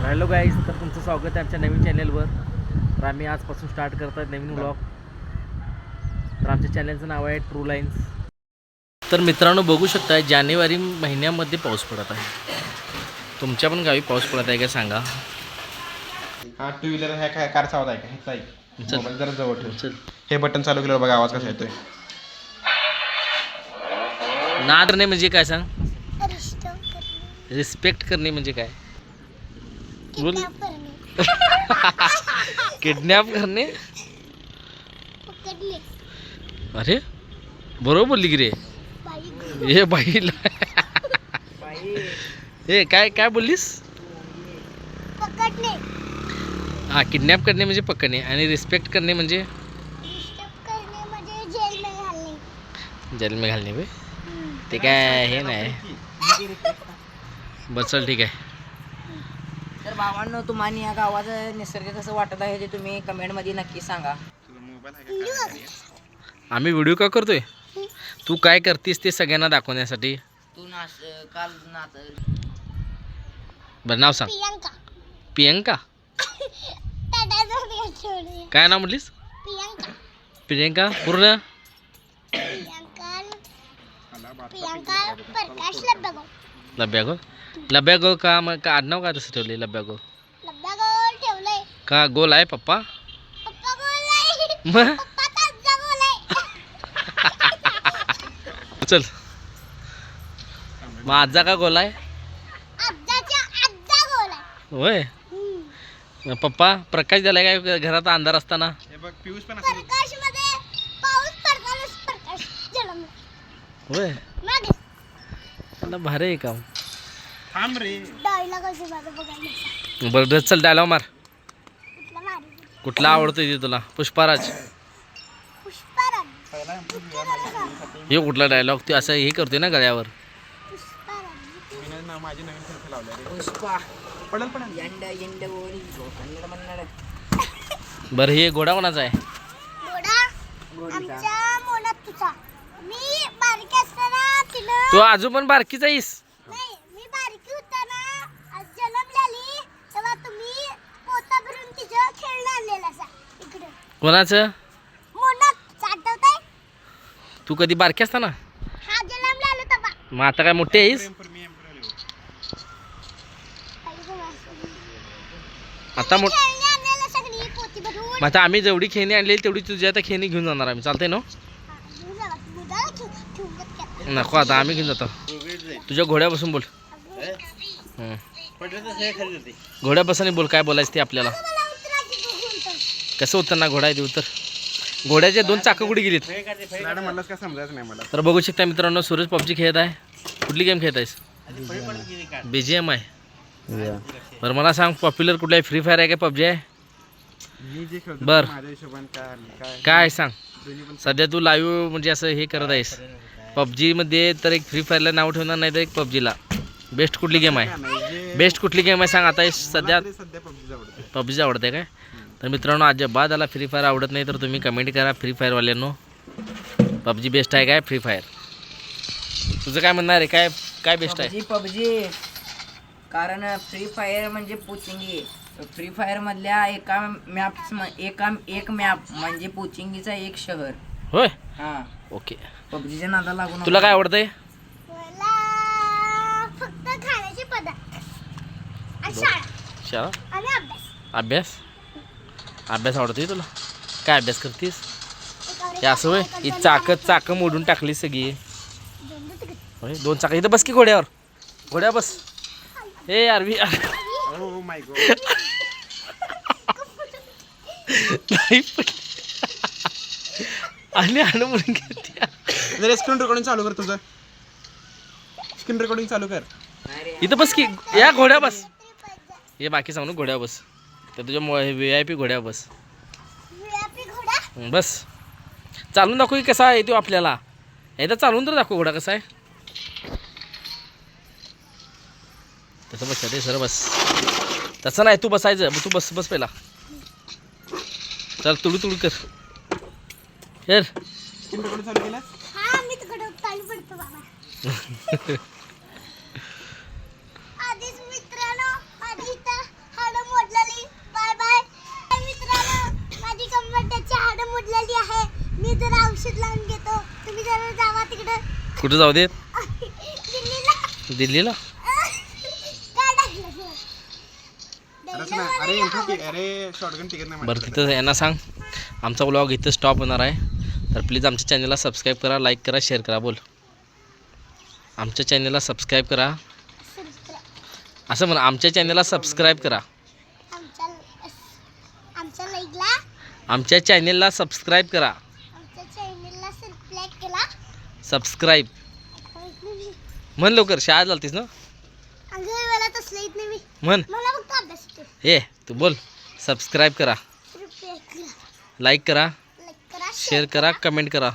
Hello guys, तर तुमचं स्वागत आहे आमच्या नवीन चॅनलवर. तर आम्ही आजपासून स्टार्ट करत आहे नवीन ब्लॉग. तर आमच्या चॅनलचं नाव आहे ट्रू लाईन्स. तर मित्रांनो बघू शकता, जानेवारी महिन्यामध्ये पाऊस पडत आहे. तुमच्या पण गावी पाऊस पडत आहे का सांगा. हा टू व्हीलर ह्या काय कारचा आवाज आहे का ह्याचा आहे. चल. मोबाईल जरा जवळ ठेव. चल. हे बटन चालू केलं बघा, आवाज कसा येतोय. नाद करणे म्हणजे काय सांग. रिस्पेक्ट करणे म्हणजे काय बोल. किडनॅप करणे. अरे बरोबर बोलली की रे. हे बाईला हे काय काय बोललीस. हा, किडनॅप करणे म्हणजे पकडणे आणि रिस्पेक्ट करणे म्हणजे जेल में घालणे बे. ते काय हे नाही. बरं चल ठीक आहे. तर भावांनो, तुम्हाला या गावाचं निसर्ग कसं वाटत आहे ते तुम्ही कमेंटमध्ये नक्की सांगा. आम्ही व्हिडिओ का करतोय, तू काय करतीस ते सगळ्यांना दाखवण्यासाठी. तू काल बरं नाव सांग. प्रियंका. काय नाव म्हटलीस. प्रियंका पूर्ण. लब्यागो. लब्यागो का मग का आडनाव का तसं ठेवले. लब्यागो का गोल आहे पप्पा. मग चल मग आजा का गोल आहे. होय. पप्पा प्रकाश दिलाय काय घरात अंधार असताना. हे बघ पियुष पण होय. आता भारी आहे काम. थांब रे. बरं चल डायलॉग मार. कुठला आवडतोय ते तुला. पुष्पाराज. हे कुठला डायलॉग ते असं हे करतोय ना गळ्यावर. माझी नवीन फिल्म लावल्या पुष्पा पडल पण यंड यंड ओरी कन्नड म्हणणार. बरं हे घोडा कोणाचा आहे. तू अजून पण बारकीच आहेस. कोणाचं. तू कधी बारकी असताना. मग आता काय मोठी आहेस. आता मग आता आम्ही जेवढी खेळणी आणलेली तेवढी तुझ्या आता खेळणी घेऊन जाणार आम्ही. चालतंय ना. नको आता आम्ही घेऊन जातो. तुझ्या घोड्या बसून बोल. घोड्या बसाने बोल काय बोलायचं ते आपल्याला. कसं उतर ना घोडा आहे ते उतर. घोड्याचे दोन चाकं कुठे गेलीत. मलाच काय समजायचं नाही मला. तर बघू शकता मित्रांनो, सूरज पबजी खेळत आहे. कुठली गेम खेळत आहेस. BGM आहे. बरं मला सांग, पॉप्युलर कुठला आहे. फ्री फायर आहे का पबजी आहे. बर काय सांग. सध्या तू लाईव्ह म्हणजे असं हे करत आहेस पबजीमध्ये, तर एक फ्री फायरला नाव ठेवणार नाही तर एक पबजीला. बेस्ट कुठली गेम आहे. बेस्ट कुठली गेम आहे सांग. आता सध्या पबजी आवडते काय. तर मित्रांनो अजिबात आला फ्री फायर आवडत नाही तर तुम्ही कमेंट करा फ्री फायरवाल्यांनो. पबजी बेस्ट आहे काय फ्री फायर. तुझं काय म्हणणार आहे. काय काय बेस्ट आहे. पबजी कारण फ्री फायर म्हणजे पुचिंगी. फ्री फायर मधल्या एक मॅप म्हणजे पुचिंगीचा एक शहर. होय. हा ओके. पबजीच्या नादाला लागून. तुला काय आवडतंय. शाळा अभ्यास. अभ्यास आवडतोय तुला. काय अभ्यास करतेस. हे असं होय. ही चाकं मोडून टाकली सगळी. होय. दोन चाकं इथं बस की घोड्यावर. घोड्या बस. हे आरवी ओ माय गॉड. नाही आणि म्हणून घेते. स्क्रीन रेकॉर्डिंग चालू कर. तुझं स्क्रीन रेकॉर्डिंग चालू कर. इथं बस की. या घोड्या बस. हे बाकी सांगू घोड्या बस. तर तुझ्या VIP घोड्या बस. बस चालून दाखव की कसा आहे तो आपल्याला. एकदा चालून तर दाखव घोडा कसा आहे. तसं बस ते सर बस. तसं नाही तू बसायचं. तू बस बस पहिला. चल तुडू तुडू कर. स्क्रीन रेकॉर्डिंग चालू केलं. आधीच मित्रांनो, आधी इथं कुठं जाऊ देत? दिल्लीला. अरे अरे शॉटगन तिकीट नाही बरं तिथं यांना सांग आमचा व्लॉग इथं स्टॉप होणार आहे. तर प्लीज आमच्या चॅनलला सबस्क्राईब करा, लाईक करा, शेअर करा. बोल. आमच्या चॅनलला सबस्क्राईब करा. असं म्हणा, आमच्या चॅनलला सबस्क्राईब करा. आमच्या चॅनलला सबस्क्राईब करा. सबस्क्राईब म्हण लवकर, शाळेत जालतीस ना. म्हण हे तू बोल. सबस्क्राईब करा, लाईक करा, शेअर करा, कमेंट करा.